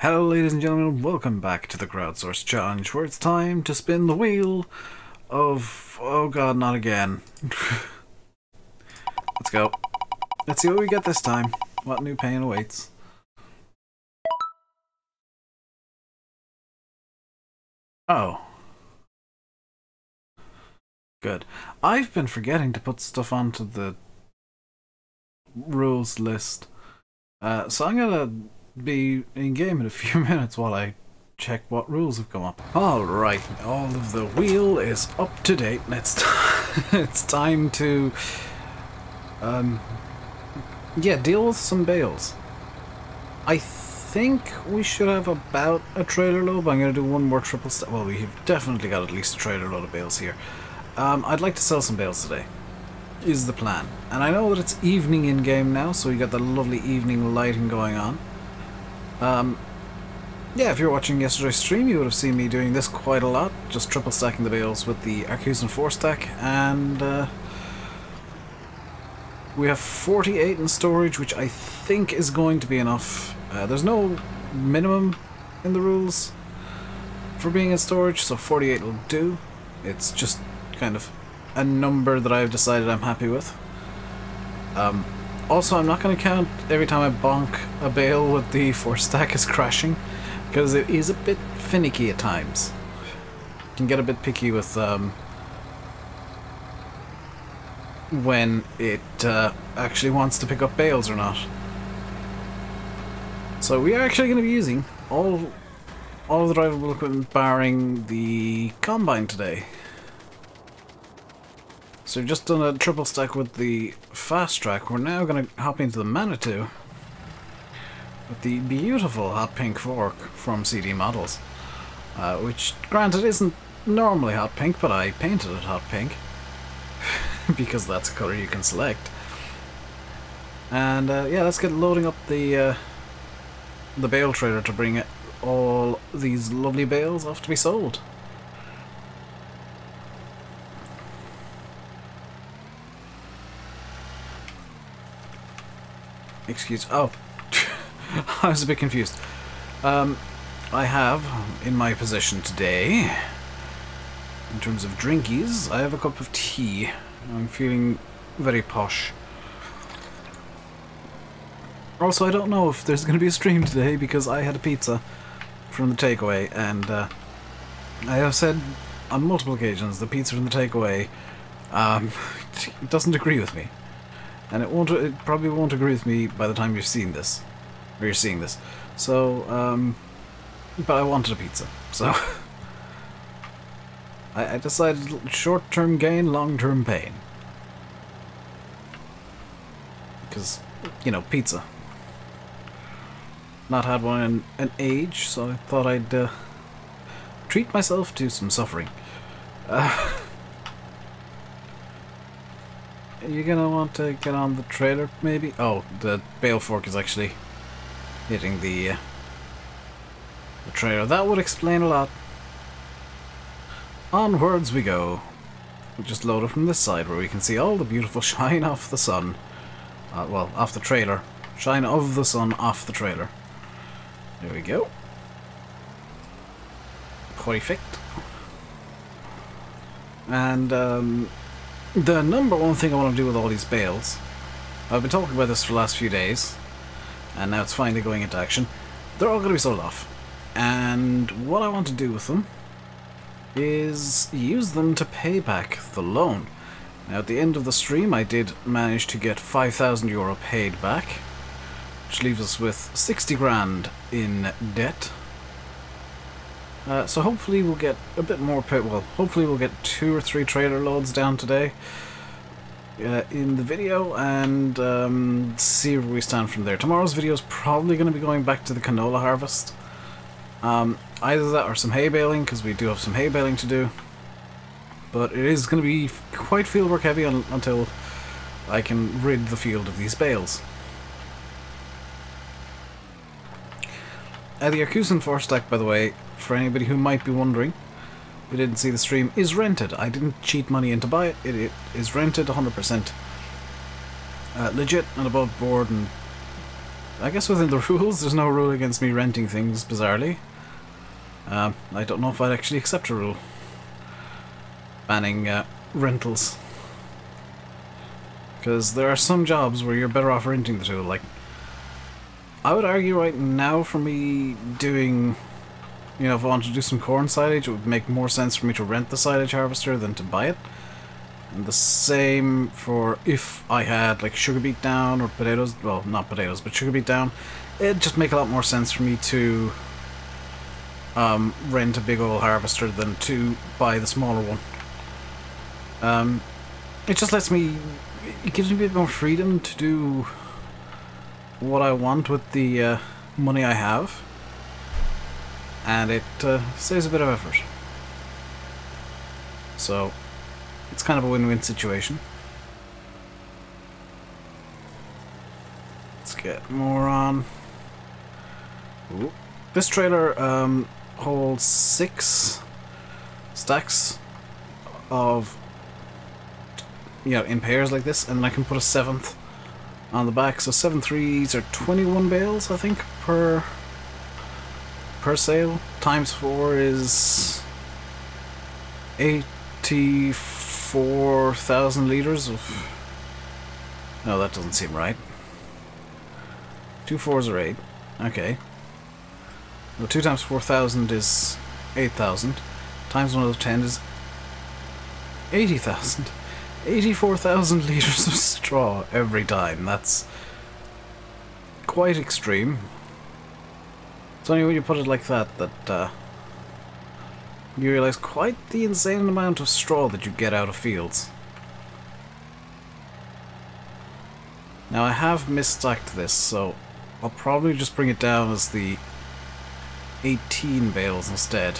Hello ladies and gentlemen, welcome back to the Crowdsourced challenge where it's time to spin the wheel of... oh god, not again. Let's go. Let's see what we get this time. What new pain awaits. Oh. Good. I've been forgetting to put stuff onto the rules list. So I'm gonna be in game in a few minutes while I check what rules have come up. Alright, all of the wheel is up to date. It's time to deal with some bales. I think we should have about a trailer load, but I'm going to do one more triple stack. Well, we've definitely got at least a trailer load of bales here. I'd like to sell some bales today, is the plan. And I know that it's evening in game now, so you got the lovely evening lighting going on. Yeah, if you're watching yesterday's stream, you would have seen me doing this quite a lot, just triple stacking the bales with the Arcusan 4-stack, and we have 48 in storage, which I think is going to be enough. There's no minimum in the rules for being in storage, so 48 will do. It's just kind of a number that I've decided I'm happy with. Also, I'm not going to count every time I bonk a bale with the 4-stack is crashing, because it is a bit finicky at times. You can get a bit picky with when it actually wants to pick up bales or not. So we are actually going to be using all of the drivable equipment barring the combine today. So we've just done a triple stack with the fast track. We're now going to hop into the Manitou with the beautiful hot pink fork from CD Models, which granted isn't normally hot pink, but I painted it hot pink because that's a color you can select. And yeah, let's get loading up the bale trailer to bring all these lovely bales off to be sold. Excuse... oh. I was a bit confused. I have, in my possession today, in terms of drinkies, I have a cup of tea. I'm feeling very posh. Also, I don't know if there's going to be a stream today because I had a pizza from the takeaway, and I have said on multiple occasions the pizza from the takeaway doesn't agree with me. And it probably won't agree with me by the time you've seen this. Or you're seeing this. So, but I wanted a pizza. So, I decided short-term gain, long-term pain. Because, you know, pizza. Not had one in an age, so I thought I'd treat myself to some suffering. You're gonna want to get on the trailer, maybe? Oh, the bale fork is actually hitting the trailer. That would explain a lot. Onwards we go. We'll just load it from this side where we can see all the beautiful shine off the sun. Well, off the trailer. Shine of the sun off the trailer. There we go. Perfect. And, the number one thing I want to do with all these bales, I've been talking about this for the last few days, and now it's finally going into action. They're all going to be sold off. And what I want to do with them is use them to pay back the loan. Now at the end of the stream I did manage to get €5,000 paid back, which leaves us with 60 grand in debt. So hopefully we'll get a bit more well, hopefully we'll get 2 or 3 trailer loads down today in the video, and see where we stand from there. Tomorrow's video is probably going to be going back to the canola harvest. Either that or some hay baling, because we do have some hay baling to do. But it is going to be quite fieldwork heavy until I can rid the field of these bales. The Arcusan 4-stack, by the way, for anybody who might be wondering, who didn't see the stream, is rented. I didn't cheat money in to buy it. It is rented 100%. Legit and above board and I guess within the rules, there's no rule against me renting things, bizarrely. I don't know if I'd actually accept a rule banning rentals. Because there are some jobs where you're better off renting the tool. Like, I would argue right now for me doing, you know, if I wanted to do some corn silage, it would make more sense for me to rent the silage harvester than to buy it. And the same for if I had like sugar beet down or potatoes, well, not potatoes, but sugar beet down, it'd just make a lot more sense for me to rent a big old harvester than to buy the smaller one. It just lets me, it gives me a bit more freedom to do what I want with the money I have, and it saves a bit of effort. So it's kind of a win-win situation. Let's get more on. Ooh. This trailer holds 6 stacks of, you know, in pairs like this, and I can put a 7th on the back. So 7 3s are 21 bales, I think, per sale. Times 4 is 84,000 litres of... No, that doesn't seem right. 2 4s are 8. Okay. Well, 2 times 4,000 is 8,000. Times 1 of 10 is 80,000. 84,000 litres of straw every time. That's quite extreme. It's only when you put it like that that you realise quite the insane amount of straw that you get out of fields. Now I have misstacked this, so I'll probably just bring it down as the 18 bales instead.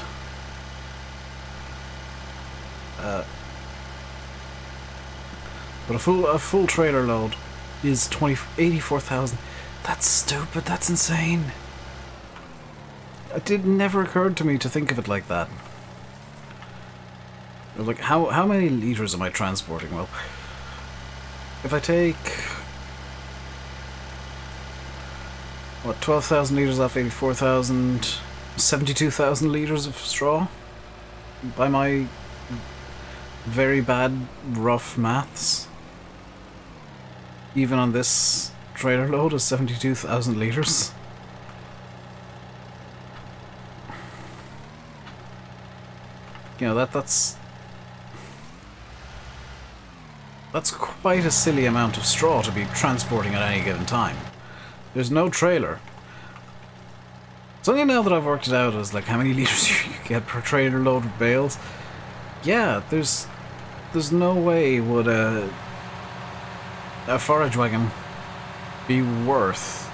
But a full trailer load is 84,000. That's stupid. That's insane. It never occurred to me to think of it like that. Like, how many litres am I transporting? Well, if I take, what, 12,000 litres off 84,000, 72,000 litres of straw? By my very bad, rough maths. Even on this trailer load is 72,000 litres. You know, that's quite a silly amount of straw to be transporting at any given time. There's no trailer. It's only now that I've worked it out as like how many litres you get per trailer load of bales. Yeah, there's no way would a forage wagon be worth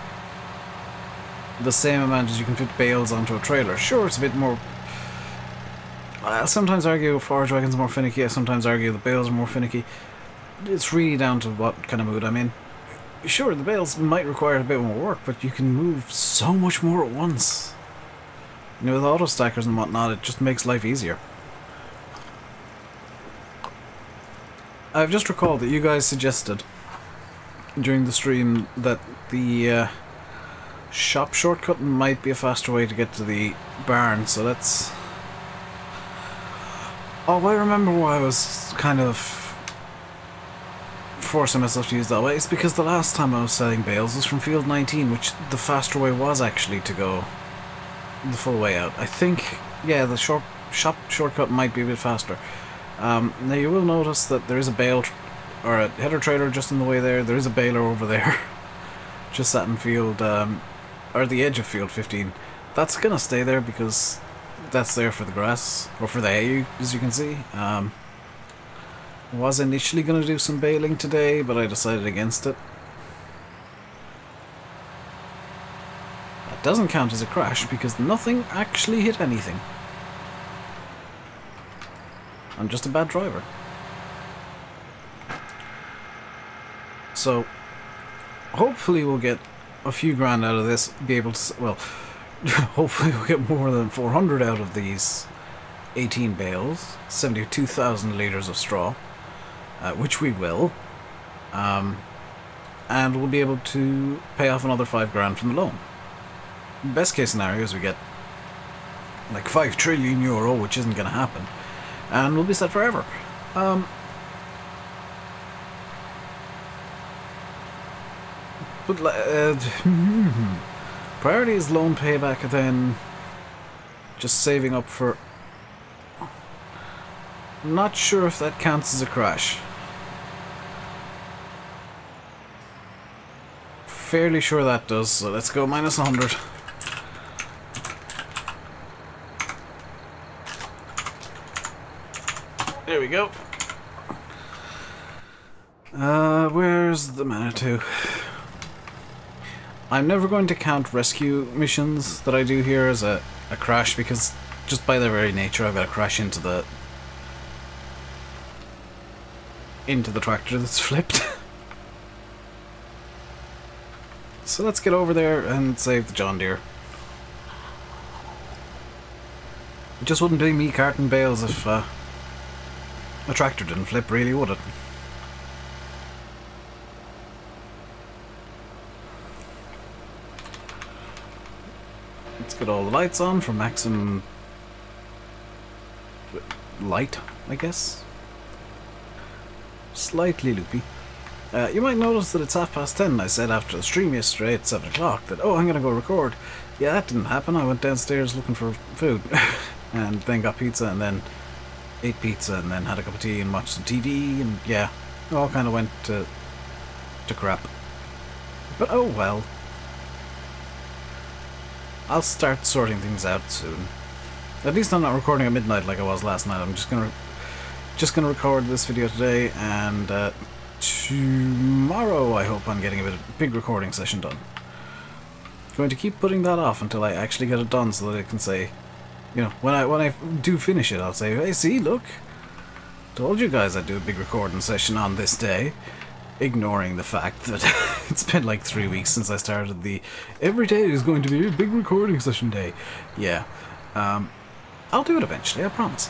the same amount as you can fit bales onto a trailer. Sure, it's a bit more... I sometimes argue forage wagons are more finicky, I sometimes argue the bales are more finicky. It's really down to what kind of mood I'm in. Sure, the bales might require a bit more work, but you can move so much more at once. You know, with auto stackers and whatnot, it just makes life easier. I've just recalled that you guys suggested during the stream that the shop shortcut might be a faster way to get to the barn, so let's... Oh, I remember why I was kind of forcing myself to use that way. It's because the last time I was selling bales was from field 19, which the faster way was actually to go the full way out. I think, yeah, the shop shortcut might be a bit faster. Now you will notice that there is a bale or a header trailer just in the way there. There is a baler over there, just sat in field, or the edge of field 15. That's gonna stay there because that's there for the grass, or for the hay, as you can see. I was initially going to do some baling today, but I decided against it. That doesn't count as a crash because nothing actually hit anything. I'm just a bad driver. So, hopefully we'll get a few grand out of this, be able to, well, hopefully we'll get more than 400 out of these 18 bales, 72,000 litres of straw, which we will. and we'll be able to pay off another 5 grand from the loan. Best case scenario is we get like 5 trillion euro, which isn't going to happen, and we'll be set forever. But priority is loan payback, and then just saving up for... Not sure if that counts as a crash. Fairly sure that does, so let's go minus 100. There we go. Where's the Manitou? I'm never going to count rescue missions that I do here as a crash, because just by their very nature I've got to crash into the tractor that's flipped. So let's get over there and save the John Deere. It just wouldn't be me carting bales if a tractor didn't flip, really, would it? Let's get all the lights on for maximum light, I guess. Slightly loopy. You might notice that it's 10:30. I said after the stream yesterday at 7 o'clock that, oh, I'm going to go record. Yeah, that didn't happen. I went downstairs looking for food and then got pizza and then ate pizza and then had a cup of tea and watched some TV, and yeah, it all kind of went to crap. But oh well. I'll start sorting things out soon. At least I'm not recording at midnight like I was last night. I'm just gonna record this video today, and tomorrow I hope I'm getting a big recording session done. Going to keep putting that off until I actually get it done, so that I can say, you know, when I do finish it, I'll say, hey, see, look, told you guys I'd do a big recording session on this day, ignoring the fact that it's been like 3 weeks since I started the every day is going to be a big recording session day. Yeah, I'll do it eventually, I promise.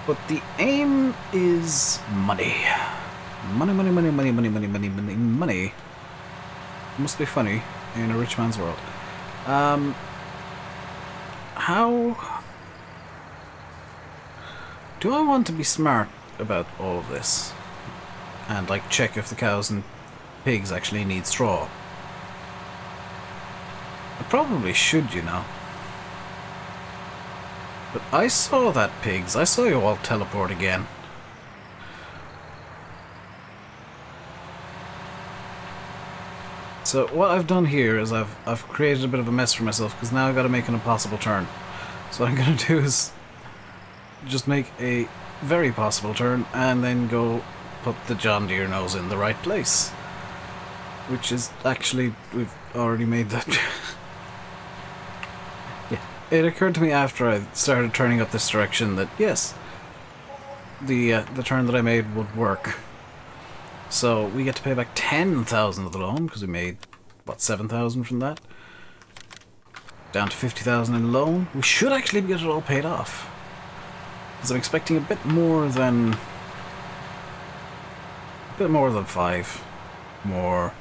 But the aim is money. Money, money, money, money, money, money, money, money, money. Must be funny in a rich man's world. How do I want to be smart about all of this? And like check if the cows and pigs actually need straw. I probably should, you know. But I saw that, pigs. I saw you all teleport again. So what I've done here is I've created a bit of a mess for myself, because now I've got to make an impossible turn. So what I'm going to do is just make a very possible turn and then go put the John Deere nose in the right place. Which is actually, we've already made that. Yeah, it occurred to me after I started turning up this direction that yes, the turn that I made would work. So we get to pay back 10,000 of the loan, because we made, what, 7,000 from that? Down to 50,000 in loan. We should actually get it all paid off, because I'm expecting a bit more than 5 more.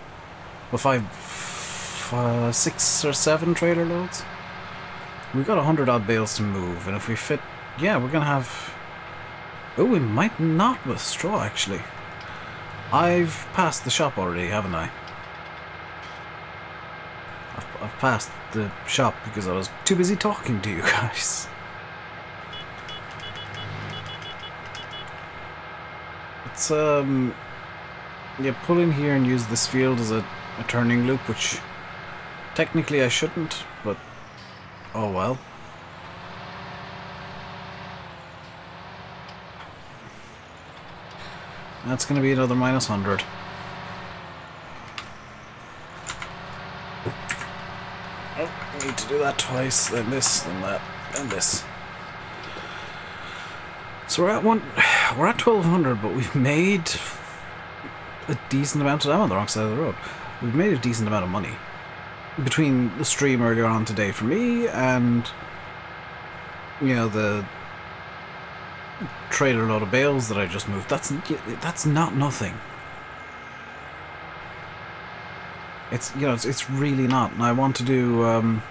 Well, 6 or 7 trailer loads. We've got 100 odd bales to move, and if we fit, yeah, we're gonna have. Oh, we might not with straw actually. I've passed the shop already, haven't I? I've passed the shop because I was too busy talking to you guys. It's yeah, pull in here and use this field as a turning loop, which technically I shouldn't, but oh well. That's going to be another minus 100. Oh, I need to do that twice, then this, then that, then this. So we're at 1200, but we've made a decent amount of... I'm on the wrong side of the road. We've made a decent amount of money. Between the stream earlier on today for me and, you know, the trailer load of bales that I just moved. That's not nothing. It's, you know, it's really not. And I want to do,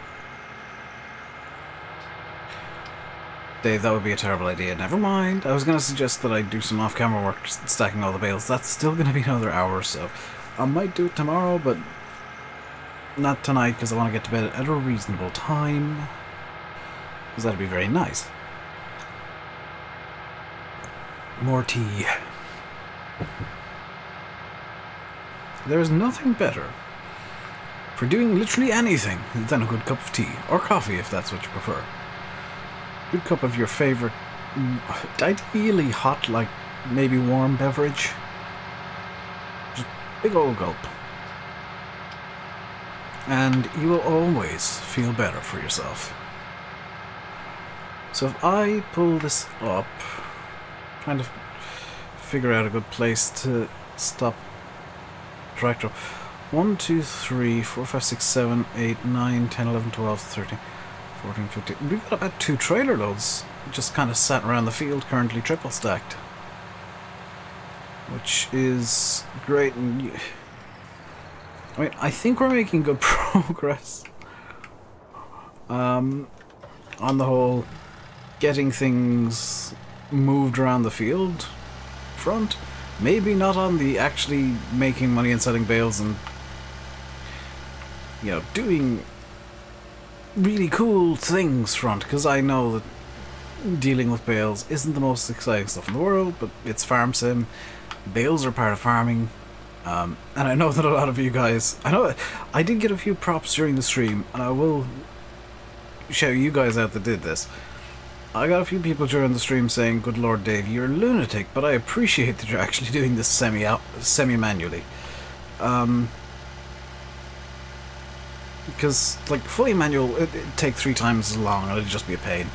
Dave, that would be a terrible idea. Never mind. I was going to suggest that I do some off-camera work stacking all the bales. That's still going to be another hour or so. I might do it tomorrow, but not tonight, because I want to get to bed at a reasonable time. Because that'd be very nice. More tea. There is nothing better for doing literally anything than a good cup of tea. Or coffee, if that's what you prefer. Good cup of your favorite, ideally hot, like maybe warm beverage. Just big old gulp. And you will always feel better for yourself. So if I pull this up, trying to figure out a good place to stop tractor. 1, 2, 3, 4, 5, 6, 7, 8, 9, 10, 11, 12, 13, 14, 15. We've got about 2 trailer loads just kind of sat around the field, currently triple stacked. Which is great. And I mean, I think we're making good progress. On the whole, getting things moved around the field front. Maybe not on the actually making money and selling bales and, you know, doing really cool things front, because I know that dealing with bales isn't the most exciting stuff in the world, but it's farm sim. Bales are part of farming. And I know that a lot of you guys, I know I did get a few props during the stream, and I will shout you guys out that did this. I got a few people during the stream saying, "Good Lord, Dave, you're a lunatic," but I appreciate that you're actually doing this semi-manually. Because, like, fully manual, it'd take 3 times as long, and it'd just be a pain.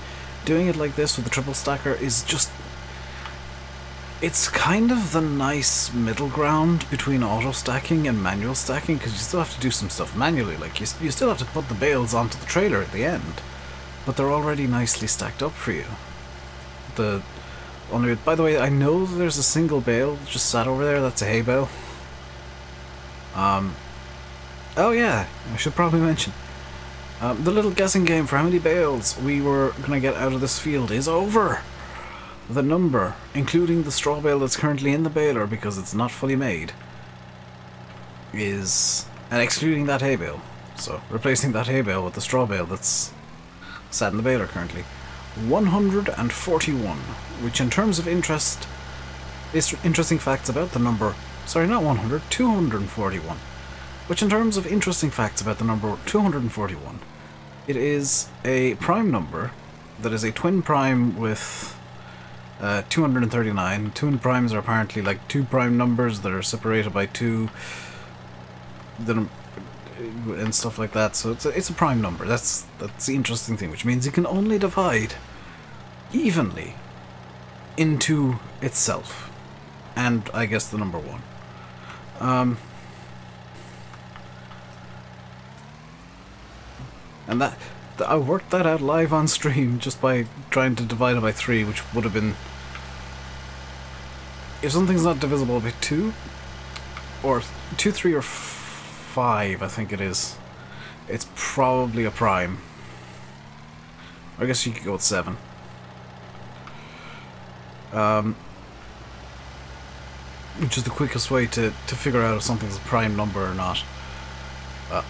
Doing it like this with the triple stacker is just... It's kind of the nice middle ground between auto stacking and manual stacking, because you still have to do some stuff manually. Like, you still have to put the bales onto the trailer at the end. But they're already nicely stacked up for you. By the way, I know that there's a single bale just sat over there. That's a hay bale. Oh yeah, I should probably mention. The little guessing game for how many bales we were going to get out of this field is over. The number, including the straw bale that's currently in the baler because it's not fully made, is... And excluding that hay bale. So, replacing that hay bale with the straw bale that's sat in the baler currently. 141, which in terms of interest is interesting facts about the number... Sorry, not 100, 241. Which in terms of interesting facts about the number 241, it is a prime number that is a twin prime with 239. Twin primes are apparently like 2 prime numbers that are separated by 2 and stuff like that, so it's a prime number. That's the interesting thing, which means you can only divide evenly into itself, and I guess the number 1. And that I worked that out live on stream just by trying to divide it by 3, which would have been... If something's not divisible by 2, or 2, 3, or 5, I think it is, it's probably a prime. I guess you could go with 7. Which is the quickest way to figure out if something's a prime number or not.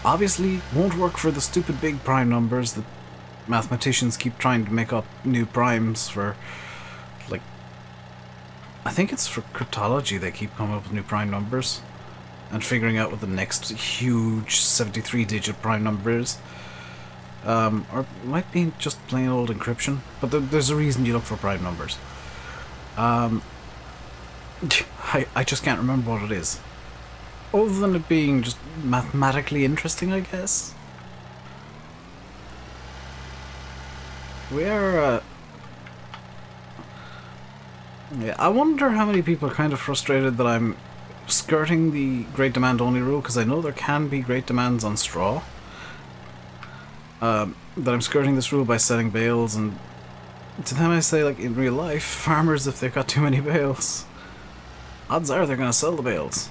Obviously, won't work for the stupid big prime numbers that mathematicians keep trying to make up new primes for, like... I think it's for cryptology they keep coming up with new prime numbers and figuring out what the next huge 73-digit prime number is. Or it might be just plain old encryption, but there's a reason you look for prime numbers. I just can't remember what it is. Other than it being just mathematically interesting, I guess. We are, yeah, I wonder how many people are kind of frustrated that I'm skirting the great demand only rule, because I know there can be great demands on straw. That I'm skirting this rule by selling bales, and to them I say, like, in real life, farmers, if they've got too many bales, odds are they're going to sell the bales.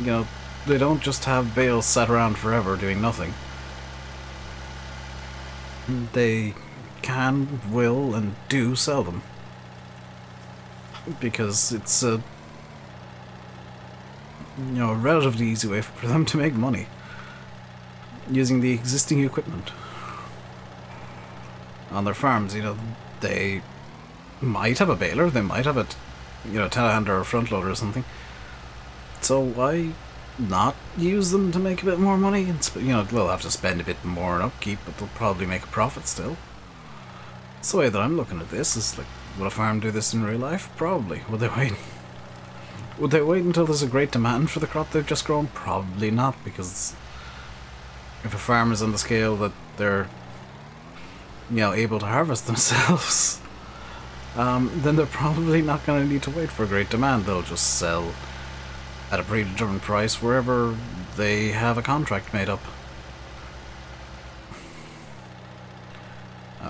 You know, they don't just have bales sat around forever doing nothing. They can, will, and do sell them. Because it's a, you know, a relatively easy way for them to make money. Using the existing equipment on their farms. You know, they might have a baler, they might have a, you know, telehandler or a front loader or something. So why not use them to make a bit more money? And you know, they'll have to spend a bit more on upkeep, but they'll probably make a profit still. That's the way that I'm looking at this. Is like, would a farm do this in real life? Probably. Would they wait? Would they wait until there's a great demand for the crop they've just grown? Probably not, because if a farm is on the scale that they're, you know, able to harvest themselves, then they're probably not going to need to wait for a great demand. They'll just sell at a predetermined price wherever they have a contract made up.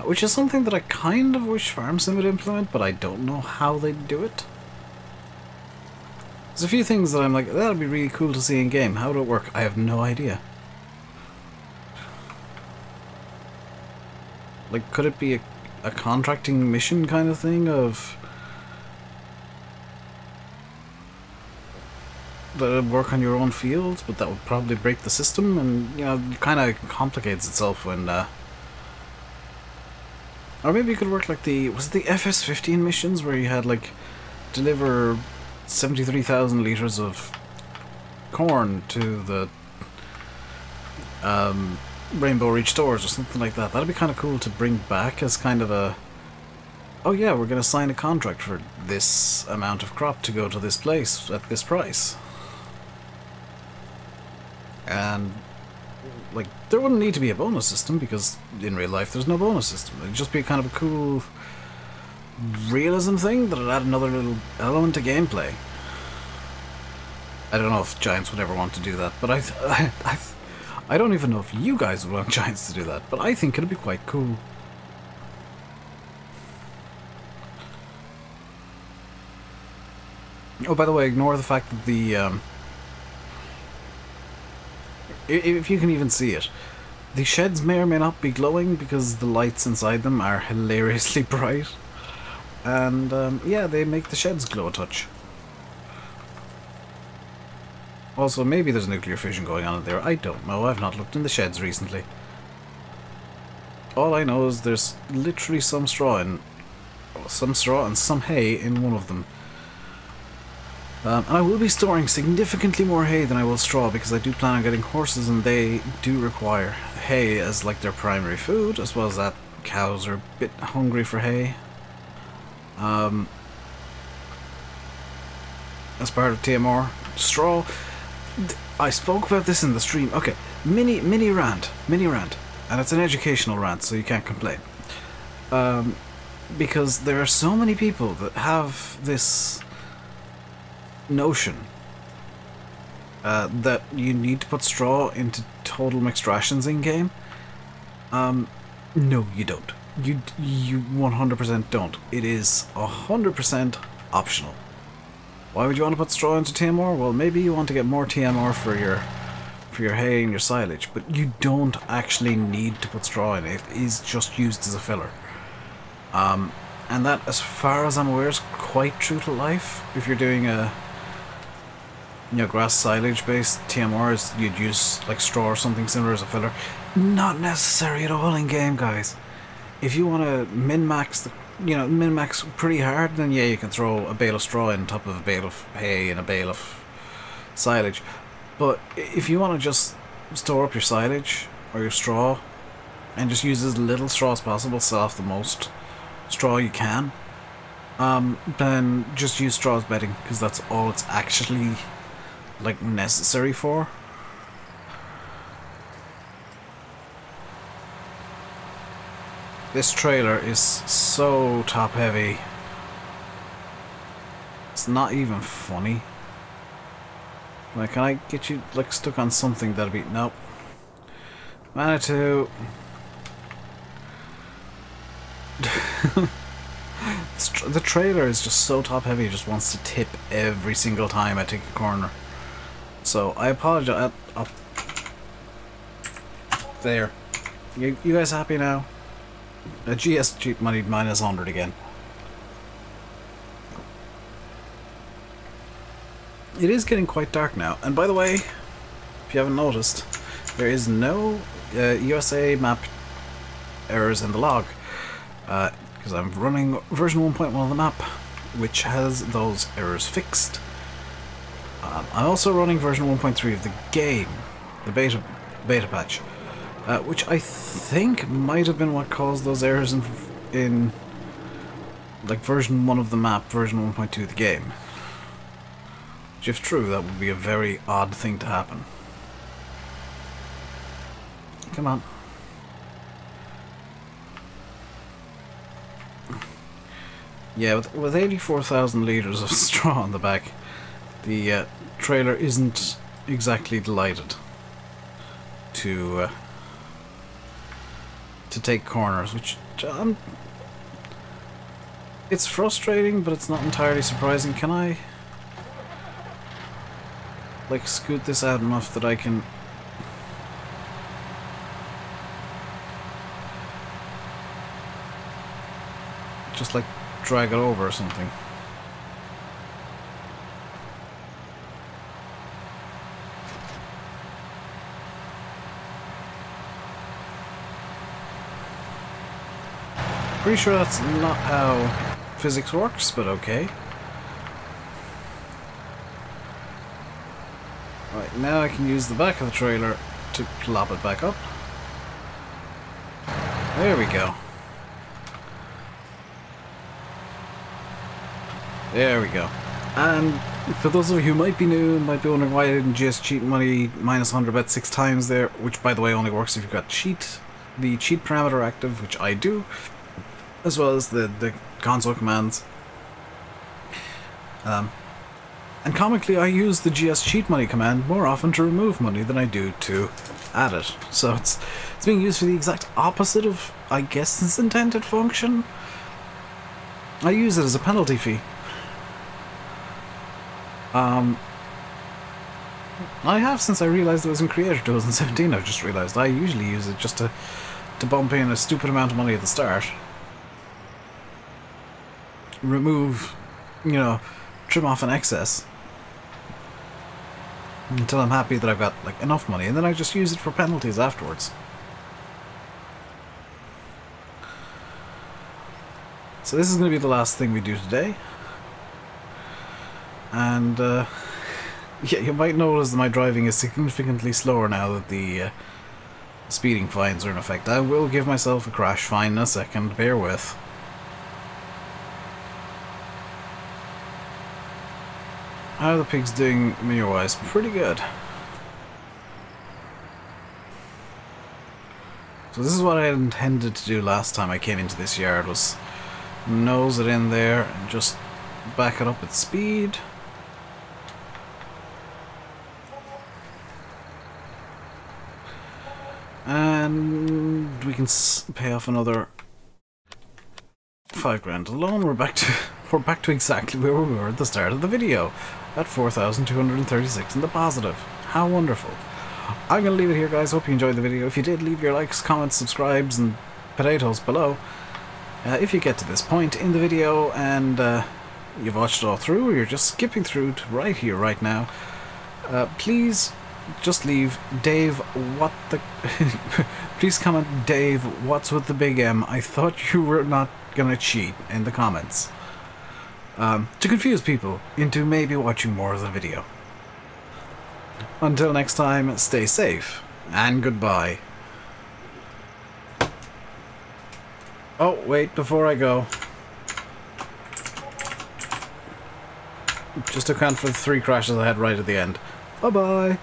Which is something that I kind of wish Farm Sim would implement, but I don't know how they'd do it. There's a few things that I'm like, that'd be really cool to see in game. How would it work? I have no idea. Like, could it be a contracting mission kind of thing of that would work on your own fields, but that would probably break the system, and you know, it kind of complicates itself when or maybe it could work like was it the FS15 missions where you had like deliver 73,000 litres of corn to the Rainbow Reach stores or something like that. That'd be kind of cool to bring back as kind of a, oh yeah, we're going to sign a contract for this amount of crop to go to this place at this price. And like, there wouldn't need to be a bonus system, because in real life there's no bonus system. It'd just be kind of a cool realism thing that'd add another little element to gameplay. I don't know if Giants would ever want to do that, but I don't even know if you guys would want Giants to do that, but I think it'd be quite cool. Oh, by the way, ignore the fact that the if you can even see it, the sheds may or may not be glowing because the lights inside them are hilariously bright. And yeah, they make the sheds glow a touch. Also, maybe there's nuclear fission going on in there. I don't know. I've not looked in the sheds recently. All I know is there's literally some straw and some hay in one of them. And I will be storing significantly more hay than I will straw, because I do plan on getting horses, and they do require hay as like their primary food, as well as that cows are a bit hungry for hay. As part of TMR, straw. I spoke about this in the stream. Okay, mini rant, and it's an educational rant, so you can't complain. Because there are so many people that have this notion that you need to put straw into total mixed rations in game. No, you don't. You 100% don't. It is 100% optional. Why would you want to put straw into TMR? Well, maybe you want to get more TMR for your hay and your silage, but you don't actually need to put straw in it. It is just used as a filler. And that, as far as I'm aware, is quite true to life. If you're doing a, you know, grass silage based TMRs, you'd use like straw or something similar as a filler. Not necessary at all in game, guys. If you want to min-max min-max pretty hard, then yeah, you can throw a bale of straw in top of a bale of hay and a bale of silage. But if you want to just store up your silage or your straw and just use as little straw as possible, sell off the most straw you can, then just use straw as bedding, because that's all it's actually like necessary for. This trailer is so top heavy. It's not even funny. Like, can I get you like stuck on something that'll be, nope. Manitou. The trailer is just so top heavy, it just wants to tip every single time I take a corner. So I apologize. There. You guys happy now? A GS cheap money minus 100 again. It is getting quite dark now. And by the way, if you haven't noticed, there is no USA map errors in the log. Because I'm running version 1.1 of the map, which has those errors fixed. I'm also running version 1.3 of the game, the beta patch, which I think might have been what caused those errors in like version 1 of the map, version 1.2 of the game. Which, if true, that would be a very odd thing to happen. Come on. Yeah, with 84,000 litres of straw on the back, the trailer isn't exactly delighted to take corners, which it's frustrating, but it's not entirely surprising. Can I like scoot this out enough that I can just like drag it over or something? Pretty sure that's not how physics works, but okay. Right, now I can use the back of the trailer to plop it back up. There we go. There we go. And for those of you who might be new and might be wondering why I didn't just cheat money minus 100 bet 6 times there, which by the way only works if you've got the cheat parameter active, which I do, as well as the console commands. And comically, I use the GS cheat money command more often to remove money than I do to add it. So it's being used for the exact opposite of, I guess, its intended function. I use it as a penalty fee. I have since I realised it was in Creator 2017. I've just realised I usually use it just to bump in a stupid amount of money at the start. Remove, you know, trim off an excess until I'm happy that I've got like enough money, and then I just use it for penalties afterwards. So this is going to be the last thing we do today, and yeah, you might notice that my driving is significantly slower now that the speeding fines are in effect. I will give myself a crash fine in a second, bear with. How are the pigs doing manure-wise? Pretty good. So this is what I had intended to do last time I came into this yard, was nose it in there and just back it up at speed. And we can pay off another 5 grand alone. We're back to exactly where we were at the start of the video, at 4,236 in the positive. How wonderful. I'm going to leave it here, guys. Hope you enjoyed the video. If you did, leave your likes, comments, subscribes, and potatoes below. If you get to this point in the video and you've watched it all through, or you're just skipping through to right here, right now, please just leave Dave, what the... please comment, Dave, what's with the big M? I thought you were not gonna cheat in the comments. To confuse people into maybe watching more of the video. Until next time, stay safe, and goodbye. Oh, wait, before I go, just to account for the 3 crashes I had right at the end. Bye-bye!